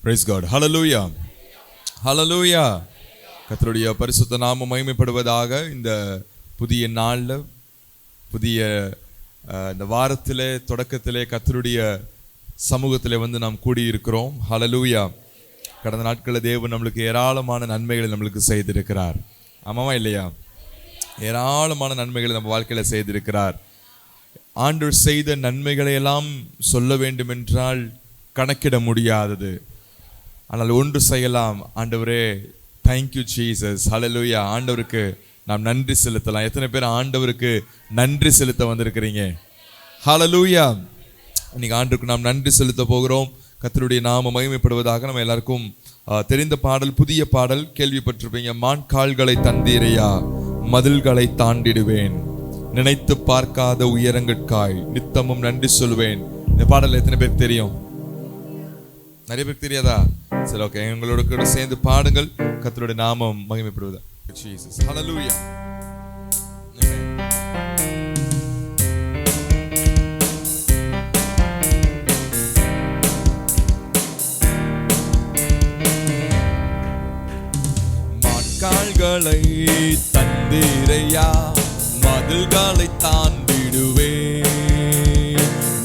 Praise God. Hallelujah. Hallelujah. கர்த்தருடைய பரிசுத்த நாமம் மகிமைப்படுவதாக. இந்த புதிய நாள்ல புதிய இந்த வாரத்திலே தொடக்கத்திலே கர்த்தருடைய சமூகத்திலே வந்து நாம் கூடியிருக்கிறோம். ஹல்லேலூயா. கடந்த நாட்களில் தேவன் நம்மளுக்கு ஏராளமான நன்மைகளை நம்மளுக்கு செய்திருக்கிறார். ஆமாவா இல்லையா? ஏராளமான நன்மைகளை நம்ம வாழ்க்கையில செய்திருக்கிறார். ஆண்டவர் செய்த நன்மைகளை எல்லாம் சொல்ல வேண்டும் என்றால் கணக்கிட முடியாதது. ஆனால் ஒன்று செய்யலாம், ஆண்டவரே தேங்க்யூ ஜீசஸ், ஹல்லேலூயா. ஆண்டவருக்கு நாம் நன்றி செலுத்தலாம். எத்தனை பேர் ஆண்டவருக்கு நன்றி செலுத்த வந்திருக்கிறீங்க? ஹல்லேலூயா. இன்னைக்கு ஆண்டவருக்கு நாம் நன்றி செலுத்த போகிறோம். கர்த்தருடைய நாமம் மகிமைப்படுவதாக. நம்ம எல்லாருக்கும் தெரிந்த பாடல், புதிய பாடல் கேள்விப்பட்டிருப்பீங்க. மான் கால்களை தந்தீரையா, மதில்களை தாண்டிடுவேன், நினைத்து பார்க்காத உயரங்கட்காய் நித்தமும் நன்றி சொல்வேன். இந்த பாடல் எத்தனை பேருக்கு தெரியும்? நிறைய பேருக்கு தெரியாதா? சரி, ஓகே, எங்களோட கூட சேர்ந்து பாடுங்கள். கர்த்தருடைய நாமம் மகிமைப்படுவதா. ஜீசஸ், ஹல்லேலூயா. மான்கால்களை தந்தீரையா, மதில்களை தாண்டிடுவேன்,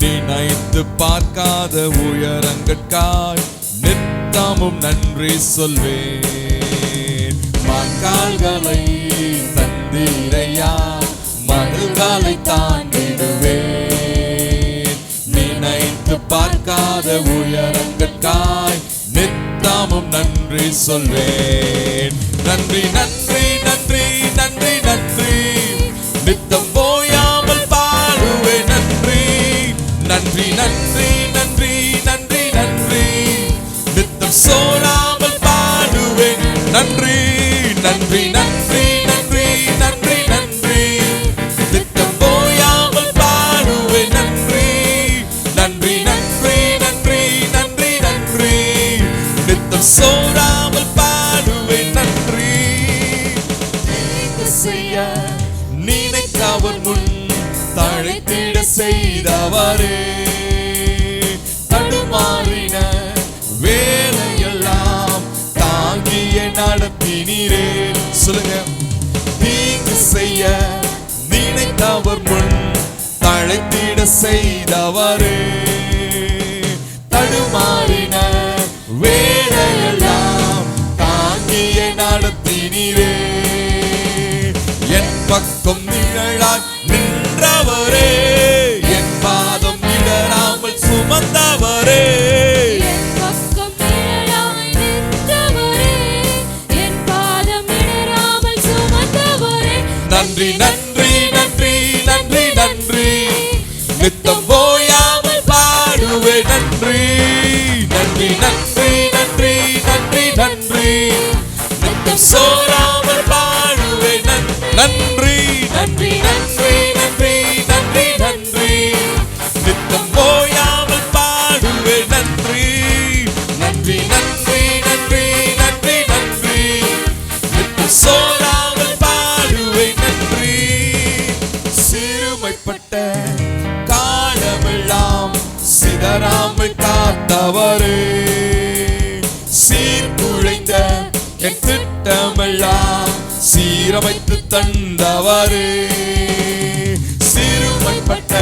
நினைத்து பார்க்காத உயரங்கட்காய் நித்தமும் நன்றி சொல்வேன். மான்கால்களை தந்தீரையா, மதில்களை தாண்டிடுவேன், நினைத்து பார்க்காத உயரங்கட்காய் நித்தமும் நன்றி சொல்வேன். நன்றி நன்றி நன்றி நன்றி நன்றி, நித்தம் போயாமல் பாடுவேன். நன்றி நன்றி நன்றி நன்றி நன்றி நன்றி, நித்தம் சோராமல் பாடுவேன். நன்றி நன்றி நன்றி நன்றி நன்றி நன்றி, நித்தம் போயாமல் பாடுவேன். நன்றி நன்றி நன்றி நன்றி நன்றி நன்றி, நித்தம் சோராமல் பாடுவேன். நன்றி செய்ய நினைத்தவர் முன் தழைத்திட செய்தவரே, தடுமாறின வேலையெல்லாம் தாங்கிய நடத்தினீரே. சொல்லுங்க. தீங்கு செய்ய நினைத்தவர் முன் தழைத்திட செய்தவரே, தடுமாறின வேலையெல்லாம் தாங்கிய நடத்தினீரே. என் பக்கம் நிழலாய் நின்றவரே, என் பாதம் இடராமல் சுமந்தவரே, என் பக்கம் நிழலாய் நின்றவரே, என் பாதம் இடராமல் சுமந்தவரே. நன்றி நன்றி நன்றி நன்றி நன்றி, நித்தம் போயாமல் பாடுவேன். நன்றி நன்றி நன்றி நன்றி நன்றி நன்றி, நித்தம் சோராமல் பாடுவேன். நன்றி நன்றி நன்றி நன்றி நன்றி நன்றி, நித்தம் போயாமல் பாடுவேன். நன்றி நன்றி நன்றி நன்றி நன்றி நன்றி, நித்தம் சோராமல் பாடுவேன். நன்றி. சிறுமைப்பட்ட காலமெல்லாம் சிதறாமல் காத்தவரே, சீர்குலைந்த என் திட்டமெல்லாம் சீரமைத்து தந்தவரே, சிறுமைப்பட்ட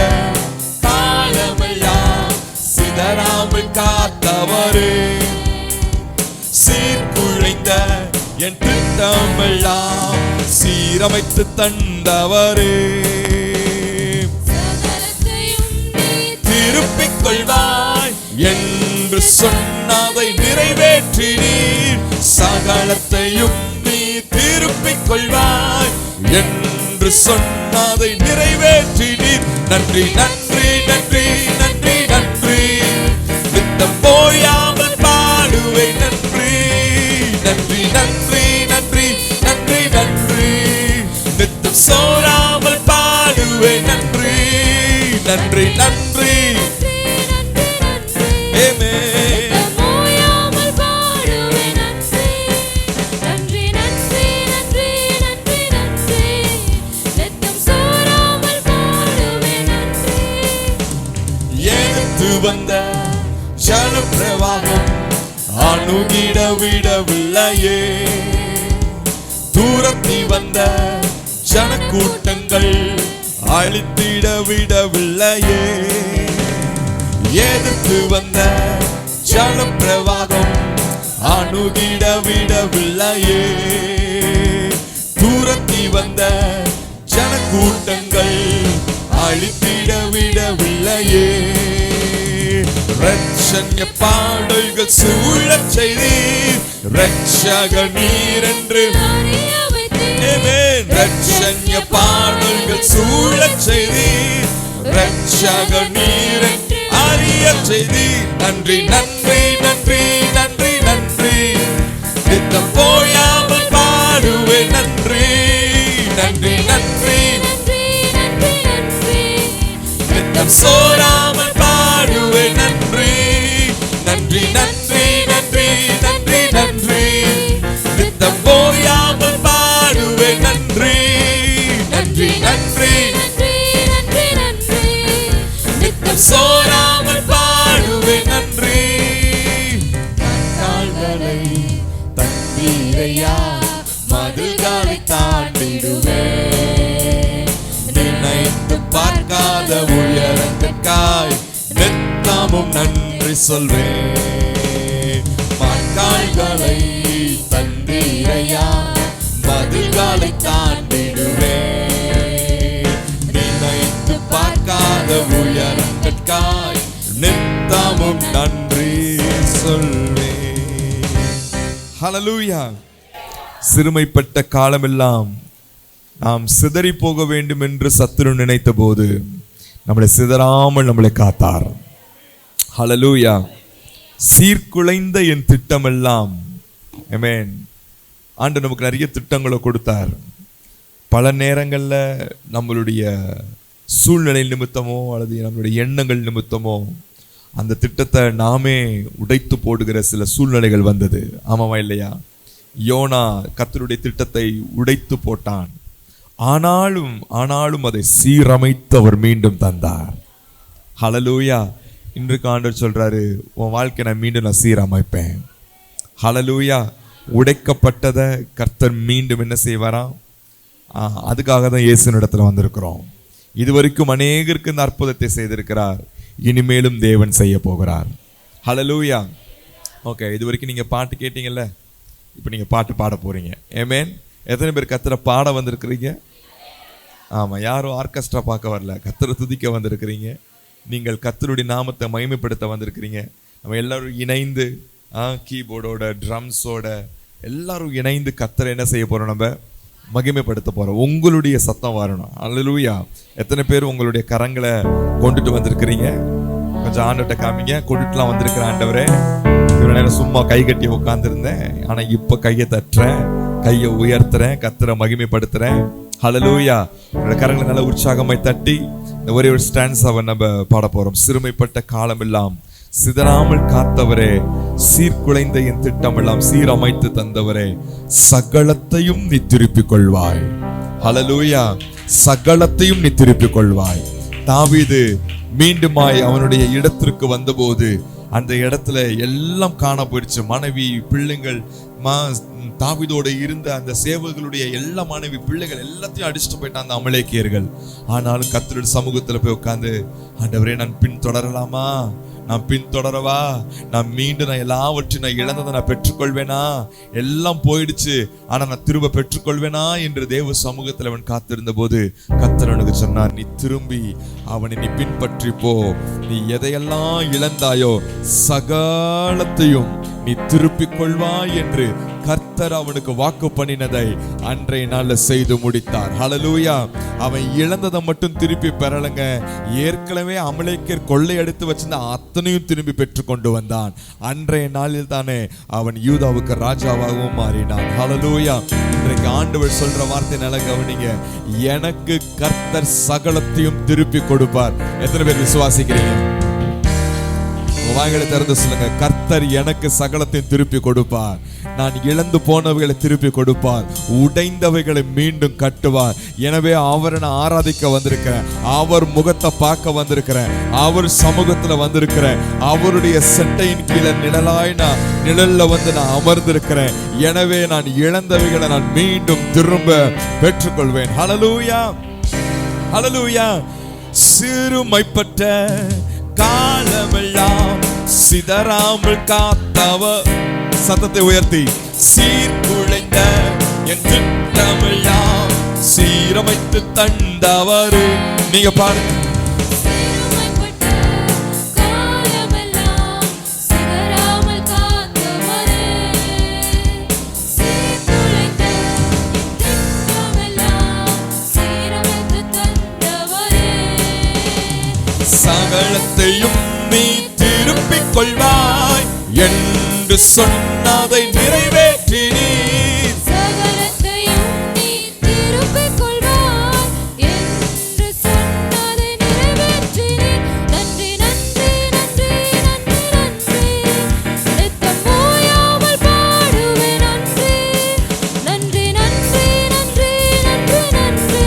காலமெல்லாம் சிதறாமல் காத்தவரே, சீர்குலைந்த என் திட்டமெல்லாம் சீரமைத்து தந்தவரே. திருப்பிக் கொள்வாய் என்று சொன்னதை நிறைவேற்றினீர், சகலத்தையும் நீ திருப்பிக் கொள்வாய் என்று சொன்னதை நிறைவேற்றினீர். நன்றி நன்றி நன்றி நன்றி நன்றி, நித்தம் போயாமல் பாடுவேன். நன்றி நன்றி நன்றி நன்றி நன்றி நன்றி, நித்தம் சோராமல் பாடுவேன். நன்றி நன்றி நன்றி. வந்த ஜல பிரவாகம் அணுகிட விடவில்லையே. துரத்தி வந்த ஜனக்கூட்டங்கள் அழித்திட விடவில்லையே. எதிர்த்து வந்த ஜலப்பிரவாகம் அணுகிட விடவில்லையே. துரத்தி வந்த ஜனக்கூட்டங்கள் அழித்திட விடவில்லையே. ரட்சண்ய பாடல்கள் சூழச் செய்தீர், ரட்சக நீர் என்று ரட்சண்ய பாடல்கள் சூழச் செய்தீர், ரட்சக நீர் என்று அறிய செய்தீர். நன்றி நன்றி நன்றி நன்றி நன்றி, நித்தம் போயாமல் பாடுவேன் நன்றி. நன்றி நன்றி நித்தம் சோராமல் பாடுவேன் நன்றி. நன்றி நன்றி நன்றி நன்றி நன்றி, நித்தம் போயாமல் பாடுவேன் நன்றி. நன்றி நன்றி நித்தம் சோராமல் பாடுவேன் நன்றி. கால்களை தந்தீரையா, மதுகளை தாண்டிடுவேன். நினைத்து பார்க்காத உயரத்திற்காய் நித்தமும் நன்றி சொல்வேன். கால்களை தந்தீரையா, மதுகளை தாண்டிடுவேன். நினைத்து பார்க்காத உயரத்திற்காய் நித்தமும் நன்றி சொல்வேன். ஹல்லேலூயா. சிறுமைப்பட்ட காலமெல்லாம் நாம் சிதறி போக வேண்டும் என்று சத்துரு நினைத்த போது நம்மளை சிதறாமல் நம்மளை காத்தார். ஹல்லேலூயா. சீர்குலைந்த என் திட்டமெல்லாம், ஆமென், ஆண்டவர் நமக்கு நிறைய திட்டங்களை கொடுத்தார். பல நேரங்கள்ல நம்மளுடைய சூழ்நிலை நிமித்தமோ அல்லது நம்மளுடைய எண்ணங்கள் நிமித்தமோ அந்த திட்டத்தை நாமே உடைத்து போடுகிற சில சூழ்நிலைகள் வந்தது. ஆமாவா இல்லையா? யோனா கர்த்தருடைய திட்டத்தை உடைத்து போட்டான். ஆனாலும் அதை சீரமைத்து அவர் மீண்டும் தந்தார். ஹல்லேலூயா. இன்றைக்கு ஆண்டவர் சொல்றாரு, உன் வாழ்க்கை நான் மீண்டும் சீரமைப்பேன். ஹல்லேலூயா. உடைக்கப்பட்டதை கர்த்தர் மீண்டும் என்ன செய்வாராம்? அதுக்காக தான் இயேசுவினிடத்துல வந்திருக்கிறோம். இதுவரைக்கும் அநேகருக்கு இந்த அற்புதத்தை செய்திருக்கிறார், இனிமேலும் தேவன் செய்ய போகிறார். ஹல்லேலூயா. ஓகே, இது வரைக்கும் நீங்க பாட்டு கேட்டீங்கல்ல, இப்போ நீங்க பாட்டு பாட போறீங்க. ஆமென். எத்தனை பேர் கர்த்தரை பாட வந்திருக்கிறீங்க? ஆமா, யாரும் ஆர்கெஸ்ட்ரா பார்க்க வரல, கர்த்தரை துதிக்க வந்திருக்கிறீங்க. நீங்கள் கர்த்தருடைய நாமத்தை மகிமைப்படுத்த வந்திருக்கிறீங்க. நம்ம எல்லாரும் இணைந்து கீபோர்டோட ட்ரம்ஸோட எல்லாரும் இணைந்து கர்த்தரை என்ன செய்ய போறோம்? நம்ம மகிமைப்படுத்த போறோம். உங்களுடைய சத்தம் வரணும். அல்லேலூயா. எத்தனை பேர் உங்களுடைய கரங்களை கொண்டுட்டு வந்திருக்கிறீங்க? கொஞ்சம் ஆண்டவர்கிட்ட காமிங்க. கொண்டுட்டுலாம் வந்திருக்கிற ஆண்டவரே, இவ்வளவு நேரம் சும்மா கை கட்டி உட்கார்ந்துருந்தேன், ஆனா இப்ப கையை தட்டுறேன், கையை உயர்த்துறேன், கர்த்தரை மகிமைப்படுத்துறேன். ஹல்லேலூயா. கரங்களை நல்ல உற்சாகமாய் தட்டி இந்த ஒரே ஒரு ஸ்டான்ஸாவை நம்ம பாட போறோம். சிறுமைப்பட்ட காலமெல்லாம் சிதறாமல் காத்தவரே, சீர்குலைந்த என் திட்டம் எல்லாம் சீரமைத்து தந்தவரே, சகலத்தையும் நீ திருப்பிக் கொள்வாய். ஹல்லேலூயா. சகலத்தையும் நீ திருப்பிக் கொள்வாய். தாவீது மீண்டுமாய் அவனுடைய இடத்திற்கு வந்தபோது அந்த இடத்துல எல்லாம் காண போயிடுச்சு. மனைவி, பிள்ளைங்கள், தாவீதோட இருந்த அந்த சேவர்களுடைய எல்லா மனைவி, பிள்ளைகள் எல்லாத்தையும் அடிச்சுட்டு போயிட்டான் அந்த அமலேக்கியர்கள். ஆனாலும் கர்த்தருடைய சமூகத்துல போய் உட்கார்ந்து, ஆண்டவரே நான் பின் தொடரலாமா? நான் பின்தொடரவா? நான் மீண்டும் நான் எல்லாவற்றையும் நான் இழந்ததை நான் பெற்றுக்கொள்வேனா? எல்லாம் போயிடுச்சு, ஆனா நான் திரும்ப பெற்றுக்கொள்வேனா என்று தேவ சமூகத்தில் அவன் காத்திருந்த போது கர்த்தர் அவனுக்கு சொன்னார், நீ திரும்பி அவனை நீ பின்பற்றி போ. நீ எதையெல்லாம் இழந்தாயோ சகலத்தையும் நீ திருப்பிக் கொள்வாய் என்று கர்த்தர் அவனுக்கு வாக்கு பண்ணினதை அன்றைய நாள்ல செய்து முடித்தார். ஹல்லேலூயா. அவன் இழந்ததை மட்டும் திருப்பி பெறலங்க, ஏற்கனவே அமலேக்கியர் கொள்ளையடித்து வச்சிருந்த அத்தனையும் திரும்பி பெற்று கொண்டு வந்தான். அன்றைய நாளில் தானே அவன் யூதாவுக்கு ராஜாவாகவும் மாறினான். ஹல்லேலூயா. இன்றைக்கு ஆண்டவர் சொல்ற வார்த்தை நல்ல கவனிங்க, எனக்கு கர்த்தர் சகலத்தையும் திருப்பி கொடுப்பார். எத்தனை பேர் விசுவாசிக்கிறீங்க? வாய்களை திறந்து சொல்லுங்க, கர்த்தர் எனக்கு சகலத்தையும் திருப்பி கொடுப்பார். நான் இழந்து போனவைகளை திருப்பி கொடுப்பார், உடைந்தவைகளை மீண்டும் கட்டுவார். எனவே அவரை நான் ஆராதிக்க வந்திருக்கிறேன், அவர் முகத்தை பார்க்க வந்திருக்கிறேன், அவர் சமூகத்துல வந்திருக்கிறேன், அவருடைய செட்டையின் கீழே நிழல்ல வந்து நான் அமர்ந்திருக்கிறேன். எனவே நான் இழந்தவைகளை நான் மீண்டும் திரும்ப பெற்றுக்கொள்வேன். ஹல்லேலூயா, ஹல்லேலூயா. சிறுமைப்பட்ட காலமெல்லாம் சிதறாமல் காத்தவர், சத்தத்தை உயர்த்தி, சீர்குலைந்த என் திட்டமெல்லாம் சீரமைத்து தந்தவர். நீங்க பாருங்க. சகலத்தையும் நீ திருப்பிக் கொள்வாய் என்று சொன்னதை நிறைவேற்றினீர். சகலத்தையும் நீ திருப்பிக் கொள்வாய் என்று சொன்னதை நிறைவேற்றினீர். நன்றி நன்றி நன்றி நன்றி நன்றி, நித்தம் ஓயாமல் பாடுவேன் நன்றி. நன்றி நன்றி நன்றி நன்றி நன்றி,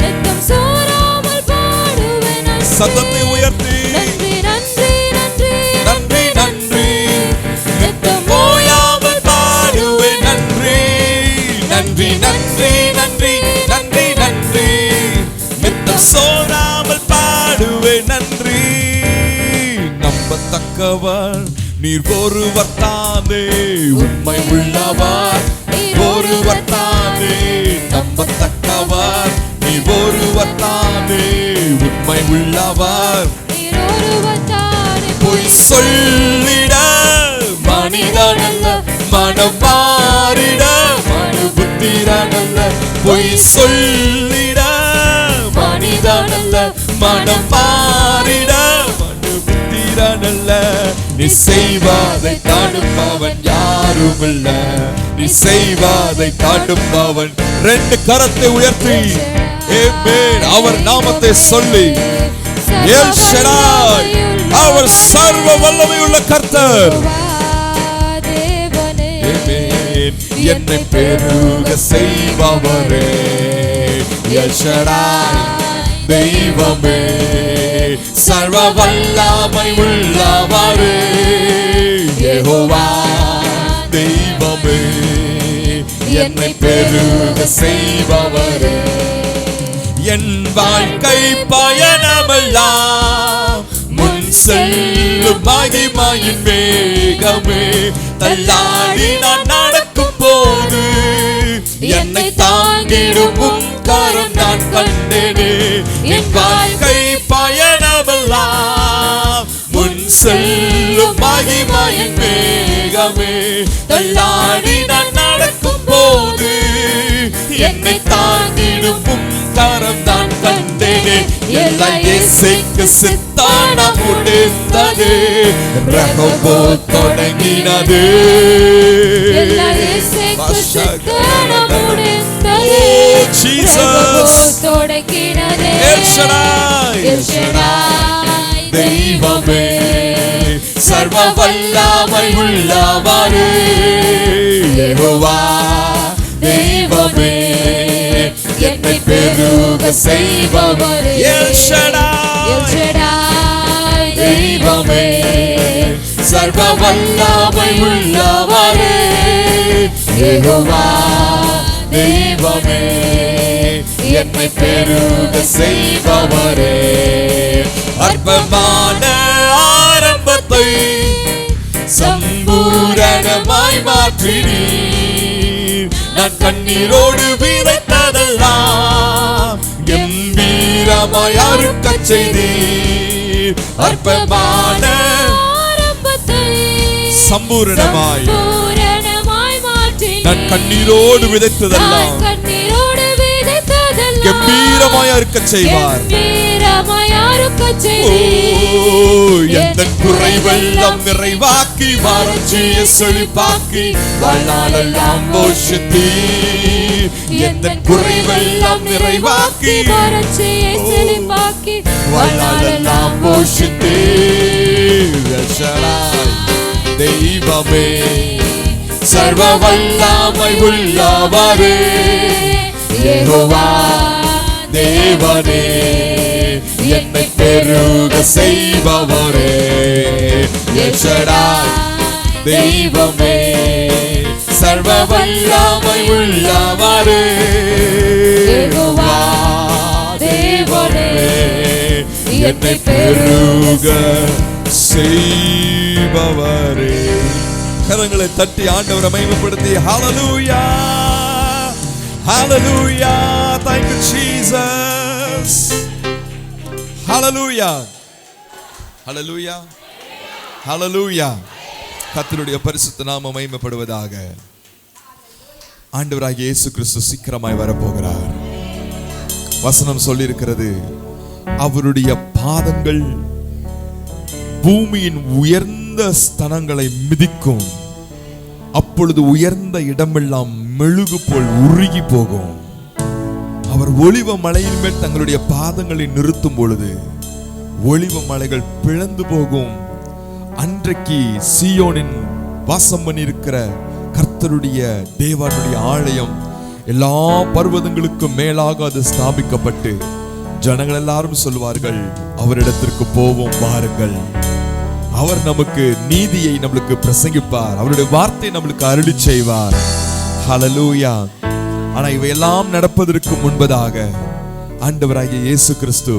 நித்தம் சோராமல் பாடுவேன் நன்றி. சத்தத்தை உயர்த்தி, நன்றி நன்றி நன்றி நன்றி நன்றி, நித்தம் ஓயாமல் பாடுவேன் நன்றி. நன்றி நன்றி நன்றி நன்றி நன்றி, நித்தம் சோராமல் பாடுவேன் நன்றி. நம்பத்தக்கவர் நீர் ஒருவர் தானே, உண்மை உள்ளவர் ஒருவர் தானே. நம்பத்தக்கவர் நீர் ஒருவர் தானே, உண்மை உள்ளவர் பொய் சொல்லிட மனிதனல்ல, மனம் மாறிட மனுபுத்திரனல்ல. பொய் சொல்லிட மனிதனல்ல, மனம் மாறிட மனுபுத்திரனல்ல. நீ செய்வதை தடுப்பவன் யாருமில்ல, நீ செய்வதை தடுப்பவன். ரெண்டு கரத்தை உயர்த்தி அவர் நாமத்தை சொல்லி, எல் ஷடாய், அவர் சர்வ வல்லமையுள்ள கர்த்தர். என்னை பெருக செய்பவரே, எல் ஷடாய் தெய்வமே, சர்வ வல்லமை உள்ளவரே, யெகோவா தெய்வமே, என்னை பெருக செய்பவரே. என் வாழ்க்கை பயணமெல்லாம் முன் செல்லும் மகிமையின் வேகமே, தள்ளாடி நான் நடக்கும் போது என்னை தாங்கிடும் உம் கரம் நான் கண்டேனே. என் வாழ்க்கை பயணமெல்லாம் முன் செல்லும் மகிமையின் வேகமே, தள்ளாடி நான் நடக்கும் போது என்னை தாங்கிடும் உம் கரம் நான் கண்டேனே. எல்லாம் இயேசுவுக்கு சித்தானம் முடிந்தது, ரகோபோத் தொடங்கினது. எல்லாம் இயேசுவுக்கு சித்தானம் முடிந்தது, ஜீசஸ் தொடங்கினது. எல் ஷடாய், எல் ஷடாய் தெய்வமே, சர்வ வல்லமை உள்ளவரே, யெகோவா தெய்வமே, என்னை பெருக செய்பவரே. எல் ஷடாய், எல் ஷடாய் தெய்வமே, சர்வ வல்லமை உள்ளவரே, யெகோவா தெய்வமே, என்னை பெருக செய்பவரே. அற்பமான ஆரம்பத்தை சம்பூரணமாய் மாற்றினீர். நான் கண்ணீரோடு விதைத்ததெல்லாம் கம்பீரமாய் அறுக்கச் செய்தீர். அற்பமான ஆரம்பத்தை சம்பூரணமாய் மாற்றினீர். நான் கண்ணீரோடு விதைத்ததெல்லாம் நான் கண்ணீரோடு விதைத்ததெல்லாம் கம்பீரமாய் அறுக்கச் செய்வார். கம்பீரமாய் அறுக்கச் ஓ, செய்தீர். எந்த குறைவெல்லாம் நிறைவாக்கி வறட்சியை செழிப்பாக்கி வாழ்நாளெல்லாம் போஷித்தீர். எந்த குறைவெல்லாம் நிறைவாக்கி வறட்சியை செழிப்பாக்கி வாழ்நாளெல்லாம் போஷித்தீர். எல் ஷடாய் தெய்வமே, சர்வ வல்லமை உள்ளவரே யெகோவா தேவனே என்னை பெருக செய்பவரே எல் ஷடாய் தெய்வமே சர்வ வல்லமை உள்ளவரே யெகோவா தேவனே என்னை பெருக செய்பவரே. கரங்களை தட்டி ஆண்டவரை மகிமைப்படுத்தி ஹalleluya hallelujah thank you Jesus hallelujah hallelujah hallelujah. கர்த்தருடைய பரிசுத்த நாமம் மகிமைப்படுவதாக. ஆண்டவராகிய இயேசு கிறிஸ்து சீக்கிரமாய் வரப்போகிறார். வசனம் சொல்லி இருக்கிறது, அவருடைய பாதங்கள் பூமியின் உயர்ந்த ஸ்தலங்களை மிதிக்கும், அப்பொழுது உயர்ந்த இடமெல்லாம் மெழுகு போல் உருகி போகும். அவர் ஒலிவ மலையின் மேல் தங்களுடைய பாதங்களை நிறுத்தும் பொழுது ஒலிவ மலைகள் பிளந்து போகும். அன்றைக்கு சீயோனின் வாசம் பண்ணியிருக்கிற கர்த்தருடைய தேவனுடைய ஆலயம் எல்லா பர்வதங்களுக்கும் மேலாக அது ஸ்தாபிக்கப்பட்டு ஜனங்கள் எல்லாரும் சொல்வார்கள், அவரிடத்திற்கு போவோம் வாருங்கள். அவர் நமக்கு நீதியை நம்மளுக்கு பிரசங்கிப்பார், அவருடைய வார்த்தை நம்மளுக்கு அருளி செய்வார். ஹல்லேலூயா. ஆனா இவையெல்லாம் நடப்பதற்கு முன்பதாக ஆண்டவராகிய இயேசு கிறிஸ்து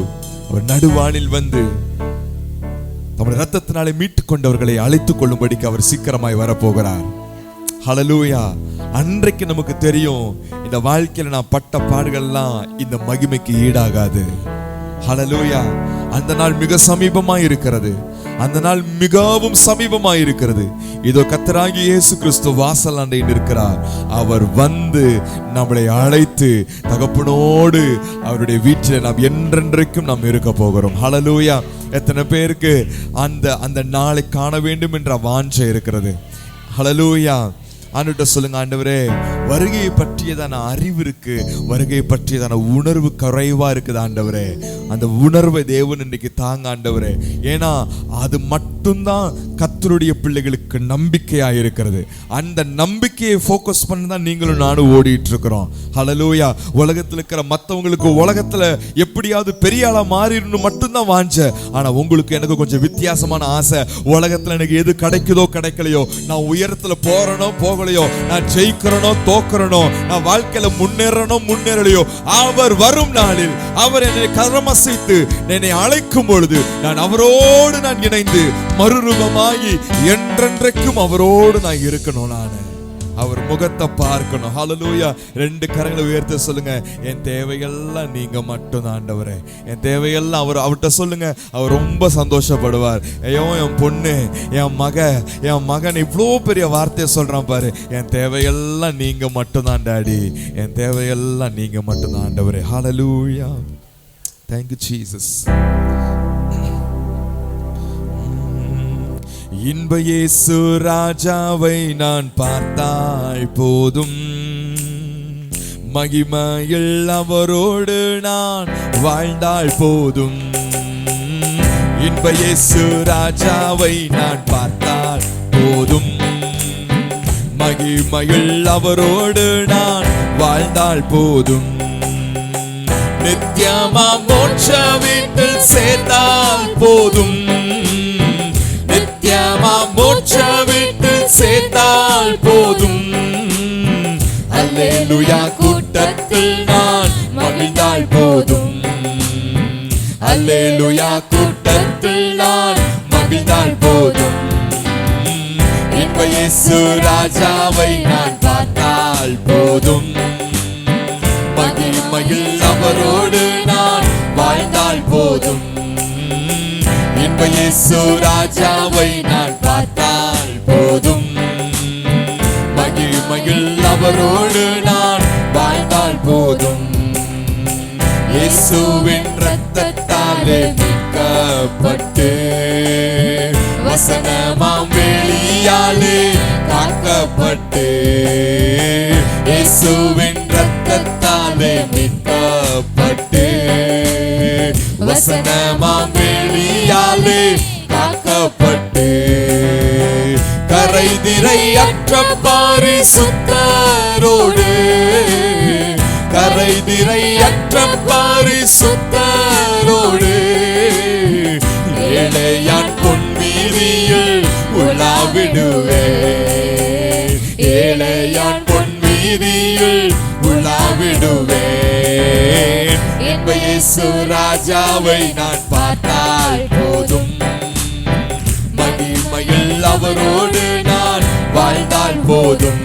அவர் நடுவானில் வந்து நம்முடைய ரத்தத்தினாலே மீட்டுக் கொண்டவர்களை அழைத்துக் கொள்ளும்படிக்கு அவர் சீக்கிரமாய் வரப்போகிறார். ஹல்லேலூயா. அன்றைக்கு நமக்கு தெரியும், இந்த வாழ்க்கையில நான் பட்ட பாடுகள்லாம் இந்த மகிமைக்கு ஈடாகாது. ஹல்லேலூயா. அந்த நாள் மிக சமீபமாய் இருக்கிறது. அந்த நாள் மிகவும் சமீபமாய் இருக்கிறது. இதோ கர்த்தராகிய இயேசு கிறிஸ்து வாசல் அண்டையில் இருக்கிறார். அவர் வந்து நம்மளை அழைத்து தகப்பனோடு அவருடைய வீட்டில் நாம் என்றென்றைக்கும் நாம் இருக்க போகிறோம். ஹல்லேலூயா. எத்தனை பேருக்கு அந்த நாளை காண வேண்டும் என்ற வாஞ்சை இருக்கிறது? ஹல்லேலூயா. ஆண்டவர்கிட்ட சொல்லுங்க, ஆண்டவரே வருகையை பற்றியதான அறிவு இருக்கு, வருகையை பற்றியதான உணர்வு குறைவா இருக்குது ஆண்டவரே. அந்த உணர்வை தேவன் இன்னைக்கு தாங்க ஆண்டவரே. ஏன்னா அது மட்டும்தான் கர்த்தருடைய பிள்ளைகளுக்கு நம்பிக்கையா இருக்கிறது. அந்த நம்பிக்கையை ஃபோக்கஸ் பண்ணி தான் நீங்களும் நானும் ஓடிட்டு இருக்கிறோம். ஹல்லேலூயா. உலகத்தில் இருக்கிற மற்றவங்களுக்கு உலகத்துல எப்படியாவது பெரிய ஆளா மாறிடணும் மட்டும்தான் வாஞ்ச. ஆனா உங்களுக்கு எனக்கு கொஞ்சம் வித்தியாசமான ஆசை. உலகத்துல எனக்கு எது கிடைக்குதோ கிடைக்கலையோ, நான் உயரத்துல போறனோ போகலையோ, நான் ஜெயிக்கிறனோ தோக்கிறனோ, நான் வாழ்க்கையில முன்னேறலையோ, அவர் வரும் நாளில் அவர் என்னை கரமசைத்து என்னை அழைக்கும் பொழுது நான் அவரோடு நான் இணைந்து மறுரூபமாகி என்றென்றைக்கும் அவரோடு நான் இருக்கணும். நான் அவர் முகத்தை பார்க்கணும். ஹல்லேலூயா. 2 கரங்களை உயர்த்த சொல்லுங்க, என் தேவைகள்லாம் நீங்க மட்டும் ஆண்டவரே. என் தேவைகள்லாம் அவர்கிட்ட சொல்லுங்க, அவர் ரொம்ப சந்தோஷப்படுவார். ஐயோ என் பொண்ணு, என் மகன் இவ்வளோ பெரிய வார்த்தையை சொல்றான் பாரு, என் தேவைகள்லாம் நீங்க மட்டும் தான் டாடி, என் தேவைகள்லாம் நீங்க மட்டும் தான் ஆண்டவரே. ஹல்லேலூயா. Thank you Jesus. இன்ப இயேசு ராஜாவை நான் பார்த்தால் போதும், மகிமையில் அவரோடு நான் வாழ்ந்தால் போதும். இன்ப இயேசு ராஜாவை நான் பார்த்தால் போதும், மகிமையில் அவரோடு நான் வாழ்ந்தால் போதும். நித்தியமா மோட்ச வீட்டில் சேர்ந்தால் போதும், நித்தியமா மோட்ச வீட்டில் சேர்ந்தால் போதும். அல்லேலூயா கூட்டத்தில் நான் மகிழ்ந்தால் போதும், அல்லேலூயா கூட்டத்தில் நான் மகிழ்ந்தால் போதும். இன்ப இயேசு ராஜாவை நான் பார்த்தால் போதும், மகிமையில் அவரோடு நான் வாழ்ந்தால் போதும். இன்ப இயேசு ராஜாவை நான் பார்த்தால் போதும், மகிமையில் அவரோடு நான் வாழ்ந்தால் போதும். இயேசுவின் இரத்தத்தாலே மீட்கப்பட்டு வசனமாம் வெளியாலே காக்கப்பட்டு, இயேசுவின் இரத்தத்தாலே மீட்கப்பட்டு வசனமாம் வெளியாலே காக்கப்பட்டு, கர கரைதிரையற்ற பரிசுத்தரோடு கரைதிரையற்ற பரிசுத்தரோடு ஏழையான் பொன் வீதியில் உலாவிடுவே ஏழையான் பொன் வீதியில் உலாவிடுவே என்ப இயேசு ராஜாவை நான் பார்த்தால் போதும் மகிமையில் அவரோடு நான் வாழ்ந்தால் போதும்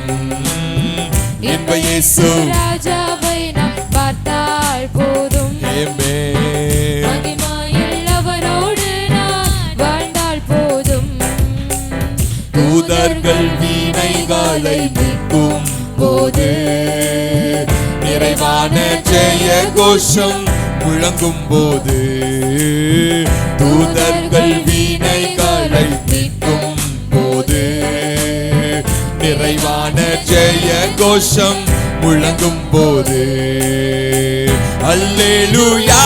என்ப இயேசு ராஜாவை நான் பார்த்தால் போதும் மகிமையில் அவரோடு நான் வாழ்ந்தால் போதும் தூதர்கள் வீணைகளை மீட்கும் போது நிறைவான ஜெய கோஷம் முழங்கும் போது தூதர்கள் வீணைகளை மீட்கும் போது நிறைவான ஜெய கோஷம் முழங்கும் போது அல்லேலூயா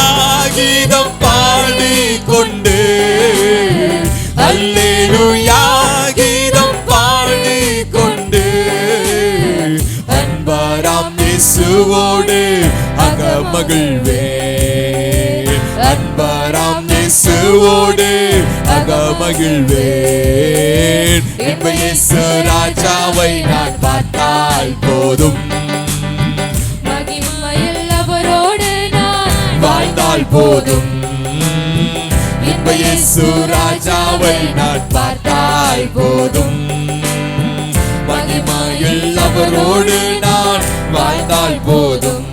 கீதம் பாடிக்கொண்டு அல்லேலூயா கீதம் பாடிக்கொண்டு அன்பாராம் இயேசுவோடு அகமகிழ்வே அன்பாராம் இயேசுவோடு அகமகிழ்வேன் என்ப இயேசு ராஜாவை நான் பார்த்தால் போதும் மகிமையில் அவரோடு நான் வாழ்ந்தால் போதும் என்ப இயேசு ராஜாவை நான் பார்த்தால் போதும் மகிமையில் அவரோடு நான் வாழ்ந்தால் போதும்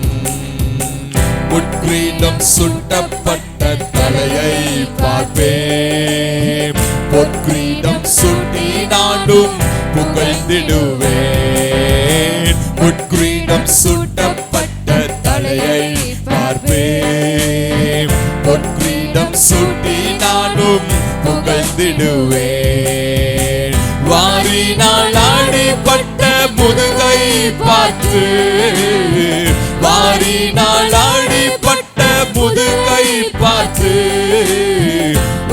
முட்கிரீடம் சுட்டப்பட்ட தலையை பார்ப்பேன் பொற்கிரீடம் சுட்டி நாடும் புகழ்ந்திடுவேன் முட்கிரீடம் சுட்டப்பட்ட தலையை பார்ப்பேன் பொற்கிரீடம் சுட்டி நாடும் புகழ்ந்திடுவேன் வாரினால் ஆடிப்பட்ட முதுகை பார்த்து வாரினால் ஆடிப்பட்ட முதுகை பார்த்து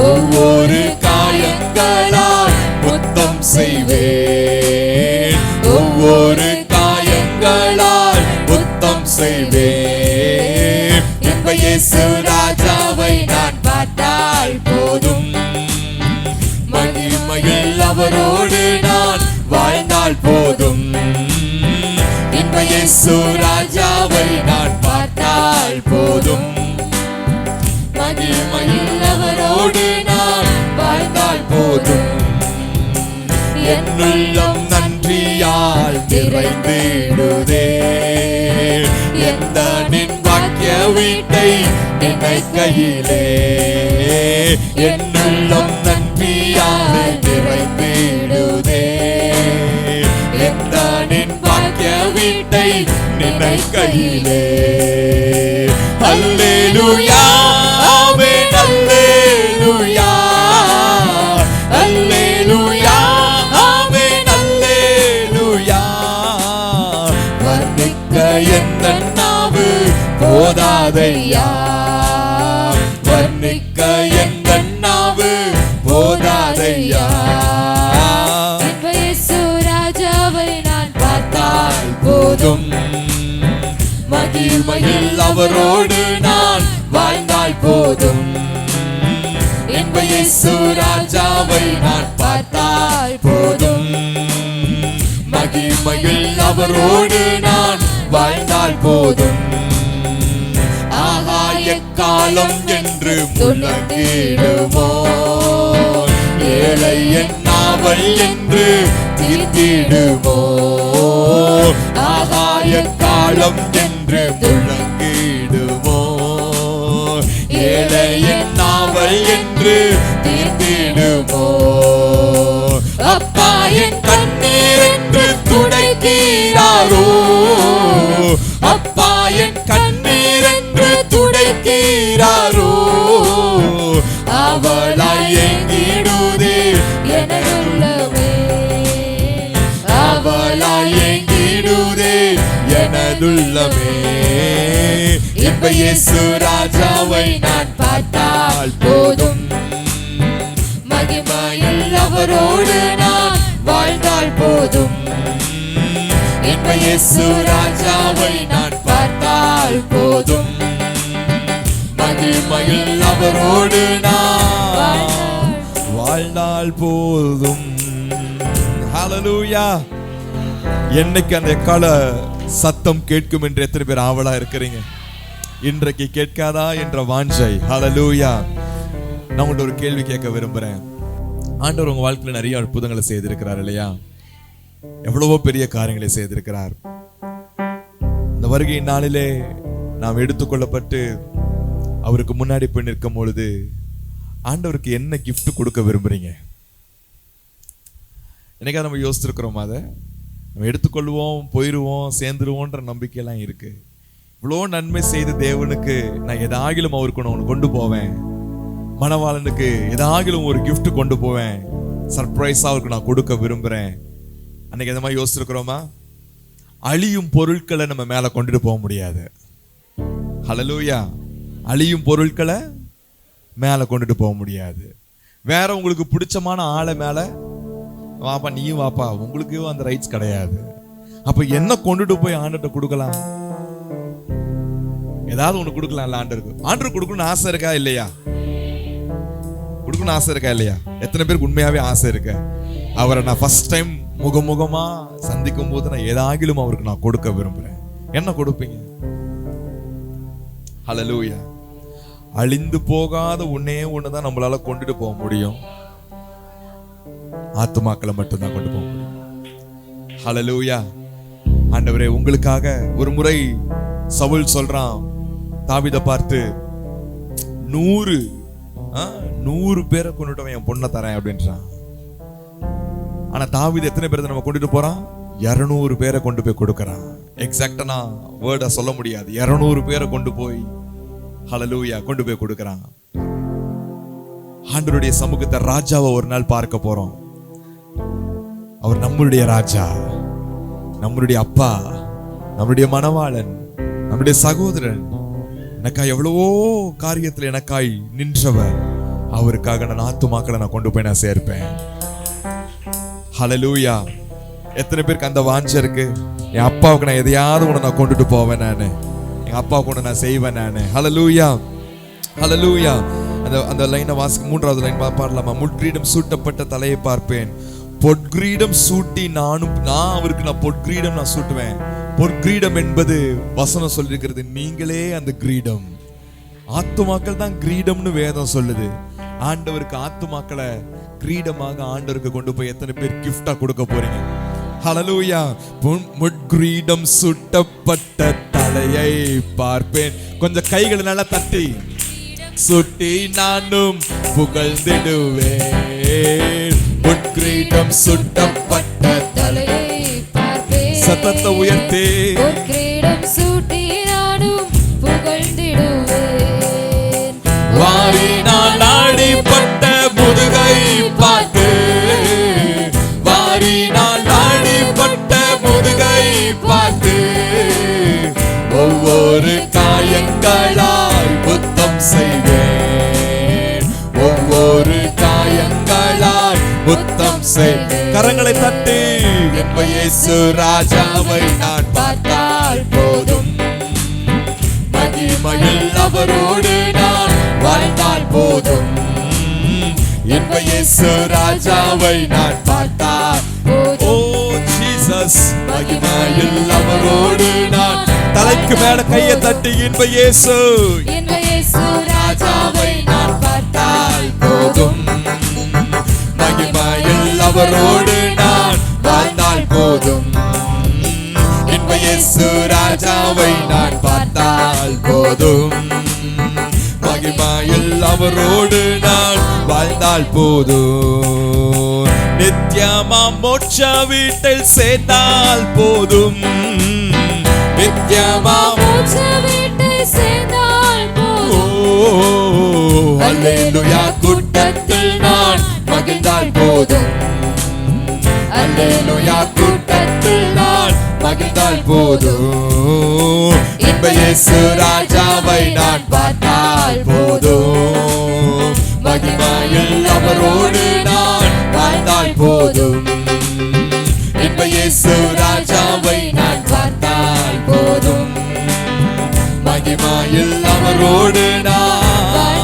ஒவ்வொரு காயங்களால் முத்தம் செய்வேன் ஒவ்வொரு காயங்களால் முத்தம் செய்வேன் என்ப இயேசு ராஜாவை நான் பார்த்தால் போதும் மகிமையில் அவரோடு நான் வாழ்ந்தால் போதும் என்ப இயேசு ராஜாவை நான் பார்த்தால் போதும் மகிமையில் அவரோடு நான் வாழ்ந்தால் போதும் என்னுள்ளம் நன்றியால் நிறைந்திடுதே எந்த நின் வாக்கிய வீட்டை நினைக்கையிலே என்னுள்ளம் நன்றியால் நிறைந்திடுதே எந்த நின் வாக்கிய வீட்டை நினைக்கையிலே அல்லேலூயா ஆமென் அல்லேலூயா அல்லேலூயா ஆமென் அல்லேலூயா வர்ணிக்க எந்த நாவு போதாதையா வர்ணிக்க எந்த நாவு போதாதையா என்ப இயேசு ராஜாவை நான் பார்த்தால் போதும் மகிமையில் அவரோடு நான் வாழ்ந்தால் போதும் என்ப இயேசு ராஜாவை நான் பார்த்தால் போதும் மகிமையில் அவரோடு நான் வாழ்ந்தால் போதும் ஆகாய காலம் என்று முழங்கிடுமோ ஏழை என்னாவல் என்று தீர்த்திடுமோ ஆகாய காலம் என்று முழங்கிடுமோ ஏழை என்னாவல் என்று தீர்த்திடுமோ அப்பா என் கண்ணீர் என்று துடைக்கிறாரோ அப்பா என் கண்ணீர் என்று துடைக்கிறாரோ அவளாய் எங்கிடுதே எனதுள்ளமே அவளாய் எங்கிடுதே எனதுள்ளமே என்ப இயேசு ராஜாவை நான் பார்த்தால் போதும் மகிமையில் அவரோடு நான் வாழ்ந்தால் போதும். இன்ப இயேசு ராஜாவை நான் பார்த்தால் போதும். மகிமையில் அவரோடு நான் வாழ்ந்தால் போதும். ஹல்லேலூயா. என்னைக்கு அந்த எக்கால சத்தம் கேட்கும் என்று எத்தனை பேர் ஆவலா இருக்கிறீங்க? இன்றைக்கு கேட்காதா என்ற வாஞ்சை. ஹல்லேலூயா. நான் உங்கள்ட்ட ஒரு கேள்வி கேட்க விரும்புறேன். ஆண்டவர் உங்க வாழ்க்கையில நிறைய அற்புதங்களை செய்திருக்கிறார் இல்லையா? எவ்வளவோ பெரிய காரியங்களை செய்திருக்கிறார். இந்த வருகை நாளிலே நாம் எடுத்துக்கொள்ளப்பட்டு அவருக்கு முன்னாடி போய் நிற்கும் பொழுது ஆண்டவருக்கு என்ன கிஃப்ட் கொடுக்க விரும்புறீங்க? என்னைக்கா நம்ம யோசிச்சிருக்கிறோம்? அதை நம்ம எடுத்துக்கொள்வோம், போயிடுவோம், சேர்ந்துருவோன்ற நம்பிக்கையெல்லாம் இருக்கு. இவ்வளோ நன்மை செய்த தேவனுக்கு நான் எதாகிலும் அவருக்கு நான் கொண்டு போவேன், மணவாளனுக்கு எதாகிலும் ஒரு கிஃப்ட் கொண்டு போவேன், சர்ப்ரைஸா அவருக்கு நான் கொடுக்க விரும்புறேன். அன்னைக்கு எந்த மாதிரி யோசிச்சிருக்கிறோமா? அழியும் பொருட்களை நம்ம மேல கொண்டுட்டு போக முடியாது. ஹல்லேலூயா. அழியும் பொருட்களை மேல கொண்டுட்டு போக முடியாது. வேற உங்களுக்கு பிடிச்சமான ஆளை மேல வாப்பா, நீயும் வாப்பா, உங்களுக்கு அந்த ரைட்ஸ் கிடையாது. அப்ப என்ன கொண்டுட்டு போய் ஆண்டர்கிட்ட கொடுக்கலாம்? ஏதாவது ஒண்ணு கொடுக்கலாம்ல ஆண்டருக்கு. ஆண்டருக்கு கொடுக்கணும்னு ஆசை இருக்கா இல்லையா? கொடுக்கணும்னு ஆசை இருக்கா இல்லையா? எத்தனை பேருக்கு உண்மையாவே ஆசை இருக்கு? அவரை நான் ஃபர்ஸ்ட் டைம் முகமுகமா சந்திக்கும் போது நான் ஏதாகிலும் அவருக்கு நான் கொடுக்க விரும்புறேன். என்ன கொடுப்பீங்க? ஹல்லேலூயா. அழிந்து போகாத ஒன்னே ஒண்ணுதான் நம்மளால கொண்டுட்டு போக முடியும். ஆத்துமாக்களை மட்டும்தான் கொண்டு போக முடியும். ஹல்லேலூயா. ஆண்டவரே, உங்களுக்காக ஒரு முறை சவுல் சொல்றான் தாவீதை பார்த்து, 100 பேரை கொண்டுட்டு என் பொண்ணை தரேன் அப்படின்றான். ஆனா தாவீது எத்தனை பேரை நம்ம கொண்டுட்டு போறான்? 200 பேரை கொண்டு போய் கொடுக்கறான். எக்ஸாக்டா நான் வேர்டா சொல்ல முடியாது. 200 பேரை கொண்டு போய் ஹல்லேலூயா கொண்டு போய் கொடுக்கறான். ஆண்டவருடைய சமூகத்தை ராஜாவை ஒரு நாள் பார்க்க போறோம். அவர் நம்மளுடைய ராஜா, நம்மளுடைய அப்பா, நம்மளுடைய மணவாளன், நம்முடைய சகோதரன். எனக்காய் எவ்வளவோ காரியத்தில் எனக்காய் நின்றவர். அவருக்காக நான் ஆத்துமாக்களை நான் கொண்டு போய் நான் சேர்ப்பேன். ஹல்லேலூயா. எத்தனை பேருக்கு அந்த வாஞ்சை இருக்கு? என் அப்பாவுக்கு நான் எதையாவது ஒன்று நான் கொண்டுட்டு போவேன், நான் எங்க அப்பா கொண்டு நான் செய்வேன் நான். ஹல்லேலூயா. ஹல்லேலூயா. அந்த லைனை வாசிக்க 3வது லைன் பாடலாமா? முட்கிரீடம் சூட்டப்பட்ட தலையை பார்ப்பேன், பொற்கிரீடம் சூட்டி நான் அவருக்கு நான் பொற்கிரீடம் நான் சூட்டுவேன். பொற்கிரீடம் என்பது வசனம் சொல்லிருக்கிறது, நீங்களே அந்த கிரீடம். ஆத்துமாக்கள் தான் கிரீடம்னு வேதம் சொல்லுது. ஆண்டவருக்கு ஆத்துமாக்களை கிரீடமாக ஆண்டவருக்கு கொண்டு போய் எத்தனை பேர் கிஃப்டா கொடுக்க போறீங்க? ஹல்லேலூயா. முட்கிரீடம் சூட்டப்பட்ட தலையை பார்ப்பேன். கொஞ்சம் கைகளை நல்லா தட்டி சுட்டி நானும் புகழ்ந்திடுவேன். முட்கிரீடம் சூட்டப்பட்ட தலையை பார்ப்பேன். சத்தத்தை உயர்த்தி முட்கிரீடம் சூட்டி நானும் புகழ்ந்திடுவேன். வாரினால் ஆடிப்பட்ட முதுகை பார்த்து, வாரினால் ஆடிப்பட்ட முதுகை பார்த்து, ஒவ்வொரு காயங்களாய் புத்தம் செய்வேன். ஒவ்வொரு காயங்களாய் புத்தம் செய்வேன். கரங்களை தட்டி என்ப இயேசு ராஜாவை நான் பார்த்தால் போதும். மகிமையில் அவரோடு நான் வாழ்ந்தால் போதும். என்ப இயேசு ராஜாவை நான் பார்த்தால் போதும். ஓ ஜீசஸ், மகிமையில் அவரோடு நான். தலைக்கு மேல கையை தட்டி என்ப இயேசு ராஜாவை நான் பார்த்தால் போதும். மகிமையில் அவரோடு நான் வாழ்ந்தால் போதும். என்ப இயேசு ராஜாவை நான் பார்த்தால் போதும். மகிமையில் அவரோடு நான் வாழ்ந்தால் போதும். நித்தியமாம் மோட்ச வீட்டில் சேர்ந்தால் போதும். நித்தியமாம் மோட்ச வீட்டில் சேர்ந்தால் போதும். அல்லேலூயா. கூட்டத்தில் நான் மகிழ்ந்தால் போதும். அல்லேலூயா. கூட்டத்தில் நான் மகிழ்ந்தால் போதும். என்ப இயேசு ராஜாவை நான் பார்த்தால் போதும். மகிமையில் அவரோடு நான் வாழ்ந்தால் போதும். உம்மோடு நான்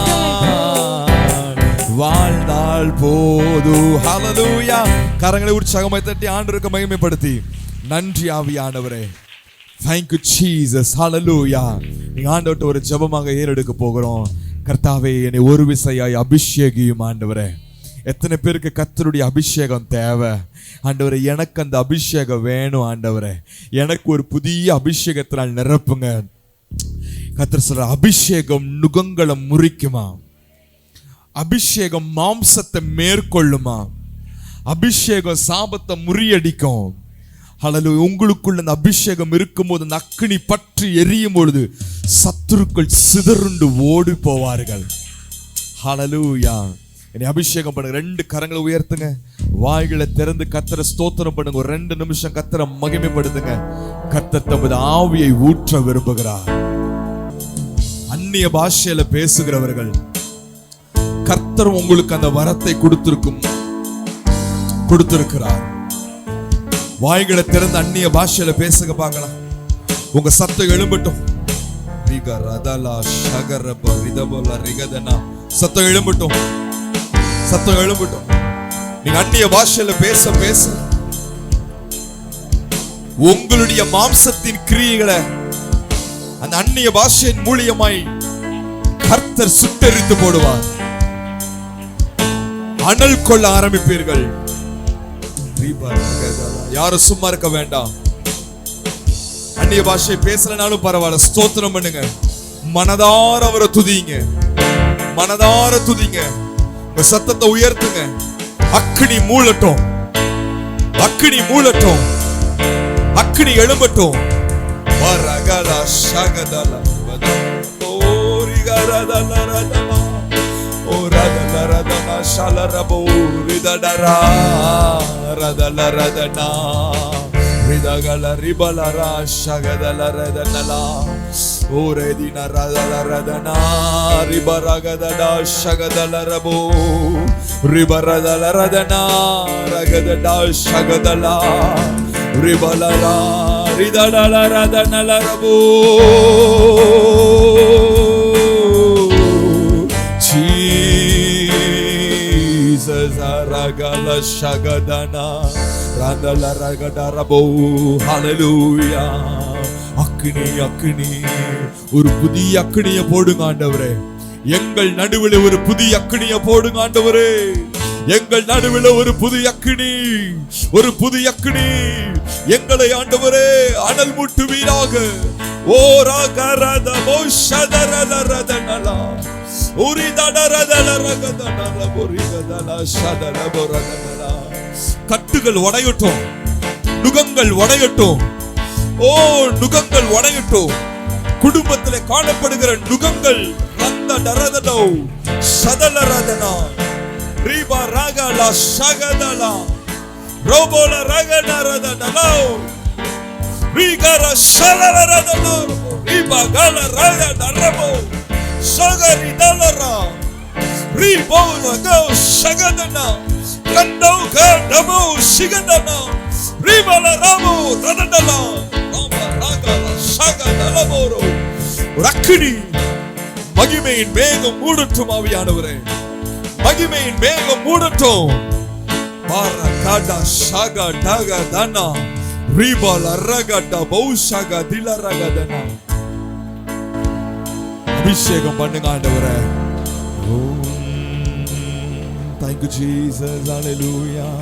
வாழ்ந்தால் போது. ஹல்லேலூயா. கரங்களை உற்சாகமாய் தட்டி ஆண்டவருக்கு மகிமைப்படுத்தி நன்றி ஆவியானவரே. Thank you Jesus. ஹல்லேலூயா. நீங்க ஆண்டவர்ட்ட ஒரு ஜெபமாக ஏறெடுக்க போகிறோம். கர்த்தாவே, என்னை ஒரு விசையாய் அபிஷேகியும் ஆண்டவரே. எத்தனை பேருக்கு கர்த்தருடைய அபிஷேகம் தேவை ஆண்டவரே? எனக்கு அந்த அபிஷேகம் வேணும் ஆண்டவரே. எனக்கு ஒரு புதிய அபிஷேகத்தினால் நிரப்புங்க. கர்த்தர் சொல்ற அபிஷேகம் நுகங்களை முறிக்குமா? அபிஷேகம் மாம்சத்தை மேற்கொள்ளுமா? அபிஷேகம் சாபத்தை முறியடிக்கும். ஹல்லேலூயா. உங்களுக்குள்ள அந்த அபிஷேகம் இருக்கும்போது அந்த அக்கினி பற்றி எரியும் பொழுது சத்துருக்கள் சிதறுண்டு ஓடி போவார்கள். ஹல்லேலூயா. என்னை அபிஷேகம் பண்ணுங்க. 2 கரங்களை உயர்த்துங்க. வாய்களை திறந்து கர்த்தரை ஸ்தோத்திரம் பண்ணுங்க. ஒரு 2 நிமிஷம் கர்த்தரை மகிமைப்படுத்துங்க. கர்த்தர் தமது ஆவியை ஊற்ற விரும்புகிறார். அந்நிய பாஷையில பேசுகிறவர்கள் கர்த்தர் உங்களுக்கு அந்த வரத்தை கொடுத்திருக்கிறார். வாய்களை திறந்து அந்நிய பாஷையில பேசுங்க பார்க்கலாம். உங்க சத்தம் எழும்பட்டும். சத்தம் எழும்பட்டும். சத்தம் எழும்பட்டும். நீங்க அந்நிய பாஷையில பேச பேச உங்களுடைய மாம்சத்தின் கிரியைகளை அந்த அந்நிய பாஷையின் மூலியமாய் கர்த்தர் சுட்டெரித்து போடுவார். அனல் கொள்ள ஆரம்பிப்பீர்கள். யாரும் சும்மா இருக்க வேண்டாம். அந்நிய பாஷை பேசலனாலும் பரவாயில்ல, ஸ்தோத்திரம் பண்ணுங்க. மனதார அவரை துதிங்க. மனதார துதிங்க. உங்க சத்தத்தை உயர்த்துங்க. அக்கினி மூளட்டும். அக்கினி மூளட்டும். அக்கினி எழும்பட்டும். வரகலா ஷகதலா ஓரிகரதலரதமா ஓரதலரதனா ஷலரபோ ரிதடரா ரதலரதனா ரிதகல ரிபலரா ஷகதலரதனலா ஓரேதின ரதலரதனா ரிபரகதடா ஷகதலரபோ ரிபரதலரதனா ரகதடா ஷகதலா ரிபலரா ரிதடலரதனலரபோ Jesus aragala shagadana radala ragadarabu. Hallelujah. அக்கினி அக்கினி ஒரு புதிய அக்கினியை போடுங்க ஆண்டவரே. எங்கள் நடுவில் ஒரு புதிய அக்கினியை போடுங்க ஆண்டவரே. எங்கள் நடுவில் ஒரு புதிய அக்கினி, ஒரு புதிய அக்கினி எங்களை ஆண்டவரே அனல் மூட்டுவீராக. ஓ ராகரத மோஷதரதரதனலா கட்டுகள் உடையட்டும். நுகங்கள் உடையட்டும். ஓ நுகங்கள் உடையட்டும். குடும்பத்திலே காணப்படுகிற நுகங்கள் ரந்த டரதனோ சதலரதனா ரீபா ராகலா ஷகதலா ரோபோல ரகனரதனோ ரீகர ஷலரதனோ ரீபா கல ரகனரபோ Shagari dalara, ribola go shagadana, kando ka damo shigadana, ribala ramo radadala, rama ragala shagadala boro, rakini, magimein megam மூடட்டும் ஆவியானவரே, magimein megam மூடட்டும், barakada shaga daga dana, ribala ragada bau shaga dila ragadana. அபிஷேகம் பண்ணுங்க ஆண்டவரே. Thank you Jesus. Hallelujah.